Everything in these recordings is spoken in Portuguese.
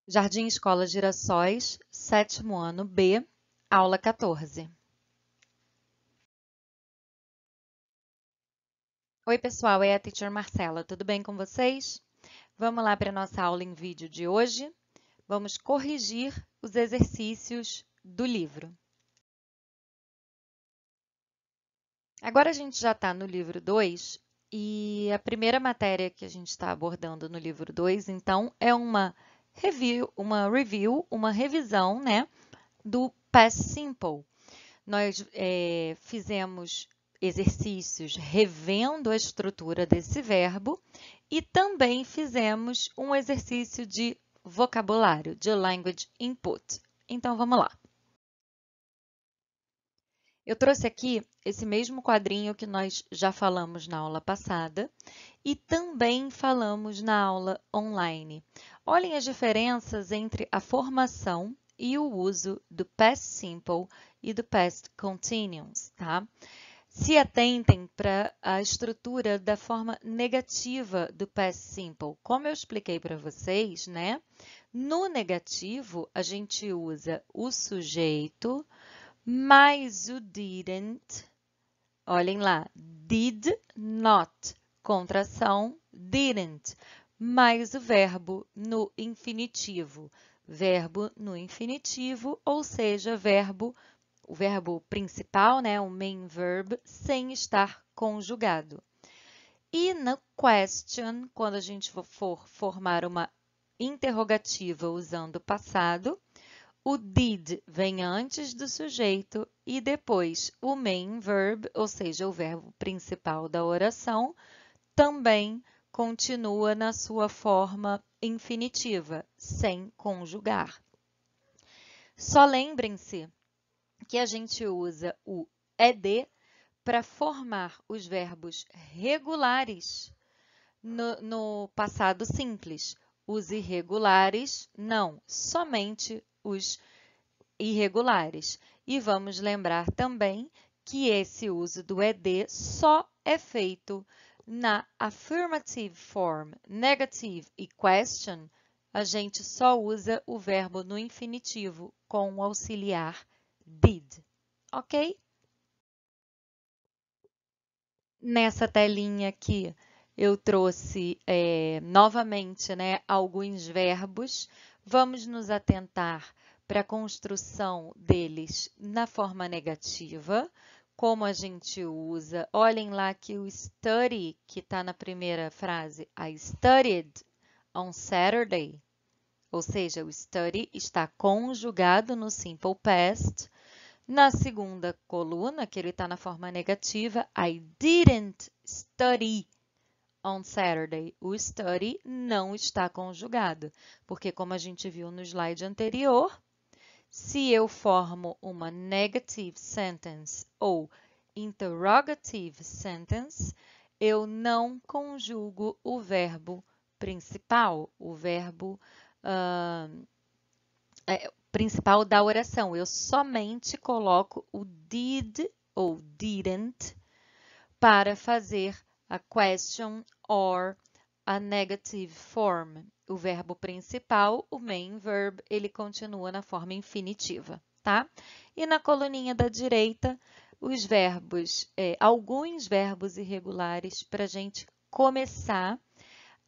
Jardim Escola Girassóis, 7º ano B, aula 14. Oi, pessoal, é a Teacher Marcela, tudo bem com vocês? Vamos lá para a nossa aula em vídeo de hoje. Vamos corrigir os exercícios do livro. Agora a gente já está no livro 2 e a primeira matéria que a gente está abordando no livro 2, então, é uma review, uma revisão, né, do Past Simple. Nós fizemos exercícios revendo a estrutura desse verbo e também fizemos um exercício de vocabulário, de language input. Então, vamos lá. Eu trouxe aqui esse mesmo quadrinho que nós já falamos na aula passada e também falamos na aula online. Olhem as diferenças entre a formação e o uso do past simple e do past continuous, tá? Se atentem para a estrutura da forma negativa do past simple. Como eu expliquei para vocês, né? No negativo, a gente usa o sujeito mais o didn't. Olhem lá, did not, contração, didn't, mais o verbo no infinitivo. Verbo no infinitivo, ou seja, o verbo principal, né, o main verb, sem estar conjugado. E no question, quando a gente for formar uma interrogativa usando o passado, o did vem antes do sujeito e depois o main verb, ou seja, o verbo principal da oração, também continua na sua forma infinitiva, sem conjugar. Só lembrem-se que a gente usa o ed para formar os verbos regulares no passado simples. Os irregulares, não, somente os irregulares. E vamos lembrar também que esse uso do ed só é feito na affirmative form, negative e question. A gente só usa o verbo no infinitivo com o auxiliar did, ok? Nessa telinha aqui eu trouxe novamente, né, alguns verbos. Vamos nos atentar para a construção deles na forma negativa, como a gente usa. Olhem lá que o study, que está na primeira frase, I studied on Saturday, ou seja, o study está conjugado no simple past. Na segunda coluna, que ele está na forma negativa, I didn't study on Saturday. O study não está conjugado, porque como a gente viu no slide anterior, se eu formo uma negative sentence ou interrogative sentence, eu não conjugo o verbo principal, o verbo principal da oração. Eu somente coloco o did ou didn't para fazer a question or a negative form. O verbo principal, o main verb, ele continua na forma infinitiva, tá? E na coluninha da direita, os verbos, alguns verbos irregulares para a gente começar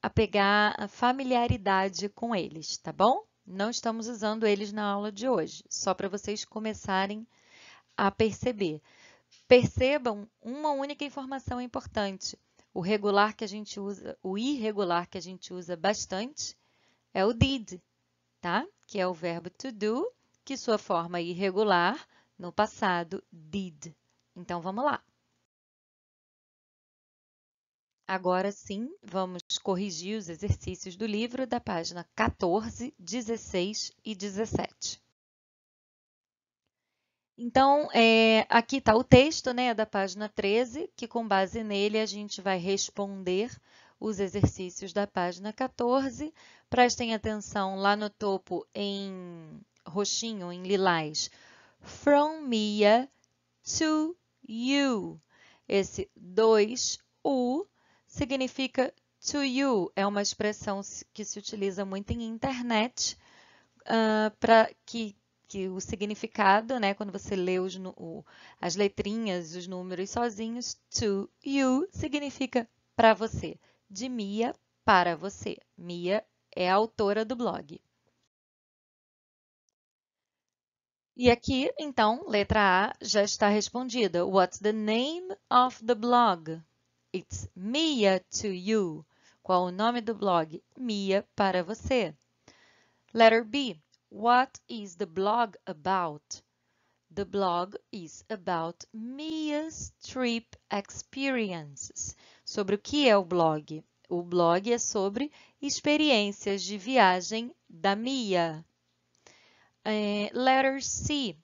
a pegar a familiaridade com eles, tá bom? Não estamos usando eles na aula de hoje, só para vocês começarem a perceber. Percebam uma única informação importante. O regular que a gente usa, o irregular que a gente usa bastante é o did, tá? Que é o verbo to do, que sua forma irregular no passado did. Então vamos lá. Agora sim, vamos corrigir os exercícios do livro da página 14, 16 e 17. Então, aqui está o texto, né, da página 13, que com base nele a gente vai responder os exercícios da página 14. Prestem atenção lá no topo em roxinho, em lilás. From Mia to you. Esse 2U significa to you. É uma expressão que se utiliza muito em internet para que o significado, né, quando você lê as letrinhas, os números sozinhos, to you significa para você. De Mia para você. Mia é a autora do blog. E aqui, então, letra A já está respondida. What's the name of the blog? It's Mia to you. Qual o nome do blog? Mia para você. Letter B. What is the blog about? The blog is about Mia's trip experiences. Sobre o que é o blog? O blog é sobre experiências de viagem da Mia. Letter C.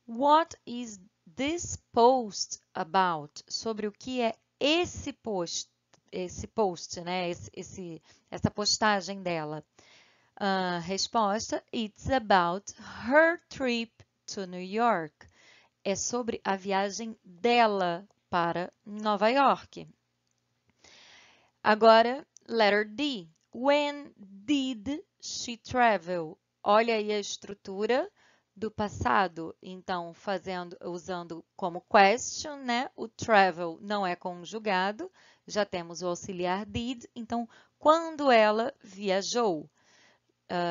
What is this post about? Sobre o que é esse post, né? Essa postagem dela. Resposta: It's about her trip to New York. É sobre a viagem dela para Nova York. Agora, letter D. When did she travel? Olha aí a estrutura do passado. Então, usando como question, né? O travel não é conjugado. Já temos o auxiliar did. Então, quando ela viajou?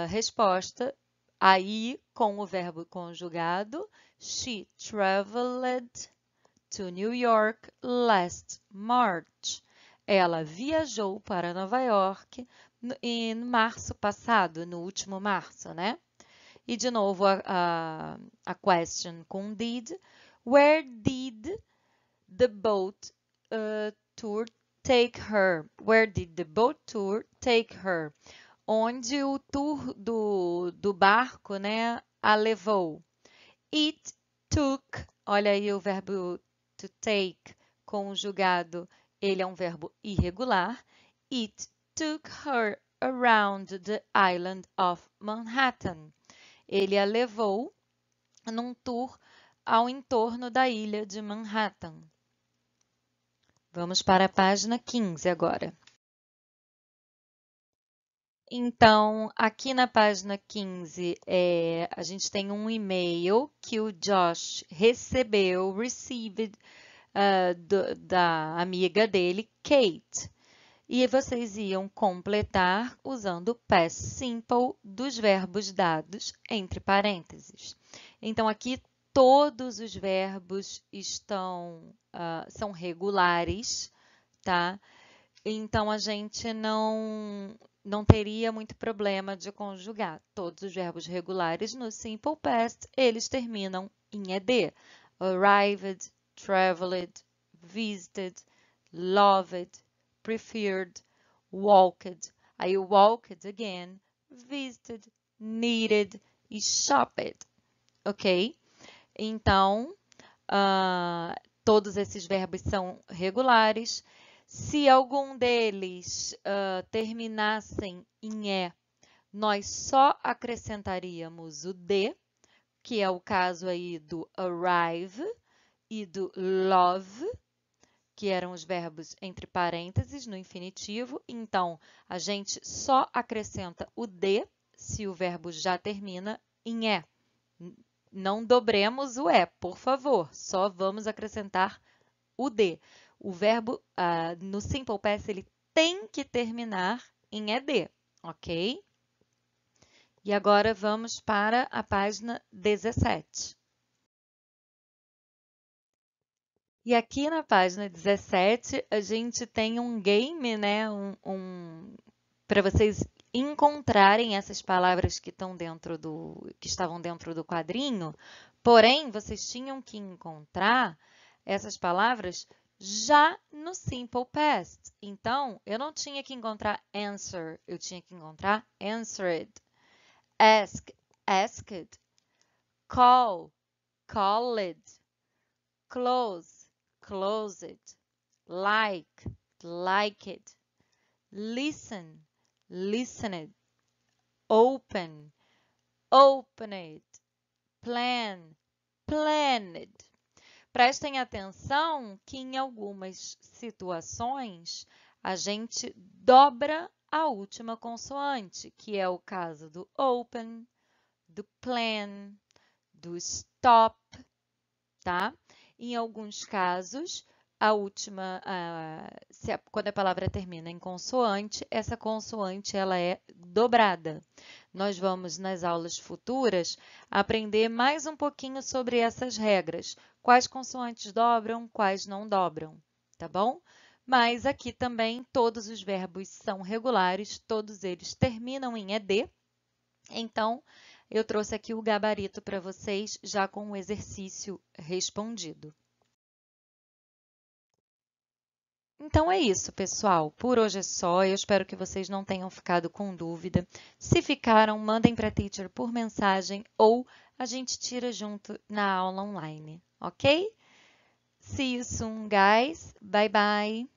Resposta, aí com o verbo conjugado. She traveled to New York last March. Ela viajou para Nova York em março passado, no último março, né? E de novo a question com did. Where did the boat tour take her? Where did the boat tour take her? Onde o tour do barco, né, a levou. It took, olha aí o verbo to take conjugado, ele é um verbo irregular. It took her around the island of Manhattan. Ele a levou num tour ao entorno da ilha de Manhattan. Vamos para a página 15 agora. Então, aqui na página 15, a gente tem um e-mail que o Josh received da amiga dele, Kate. E vocês iam completar usando o past simple dos verbos dados entre parênteses. Então, aqui todos os verbos são regulares, tá? Então, a gente não teria muito problema de conjugar. Todos os verbos regulares no simple past, eles terminam em ed. Arrived, traveled, visited, loved, preferred, walked. Aí walked again, visited, needed e shopped. Ok? Então, todos esses verbos são regulares. Se algum deles terminassem em E, nós só acrescentaríamos o D, que é o caso aí do arrive e do love, que eram os verbos entre parênteses no infinitivo. Então, a gente só acrescenta o D se o verbo já termina em E. Não dobremos o E, por favor. Só vamos acrescentar o D. O verbo no simple past ele tem que terminar em ed, ok? E agora vamos para a página 17. E aqui na página 17 a gente tem um game, né? Para vocês encontrarem essas palavras que estavam dentro do quadrinho. Porém, vocês tinham que encontrar essas palavras já no simple past. Então, eu não tinha que encontrar answer, eu tinha que encontrar answered. Ask, asked. Call, called. Close, closed. Like, liked. Listen, listened. Open, opened. Plan, planned. Prestem atenção que em algumas situações a gente dobra a última consoante, que é o caso do open, do plan, do stop, tá? Em alguns casos, quando a palavra termina em consoante, essa consoante ela é dobrada. Nós vamos, nas aulas futuras, aprender mais um pouquinho sobre essas regras. Quais consoantes dobram, quais não dobram, tá bom? Mas aqui também todos os verbos são regulares, todos eles terminam em ED. Então, eu trouxe aqui o gabarito para vocês, já com o exercício respondido. Então é isso, pessoal. Por hoje é só. Eu espero que vocês não tenham ficado com dúvida. Se ficaram, mandem para a teacher por mensagem ou a gente tira junto na aula online, ok? See you soon, guys. Bye bye.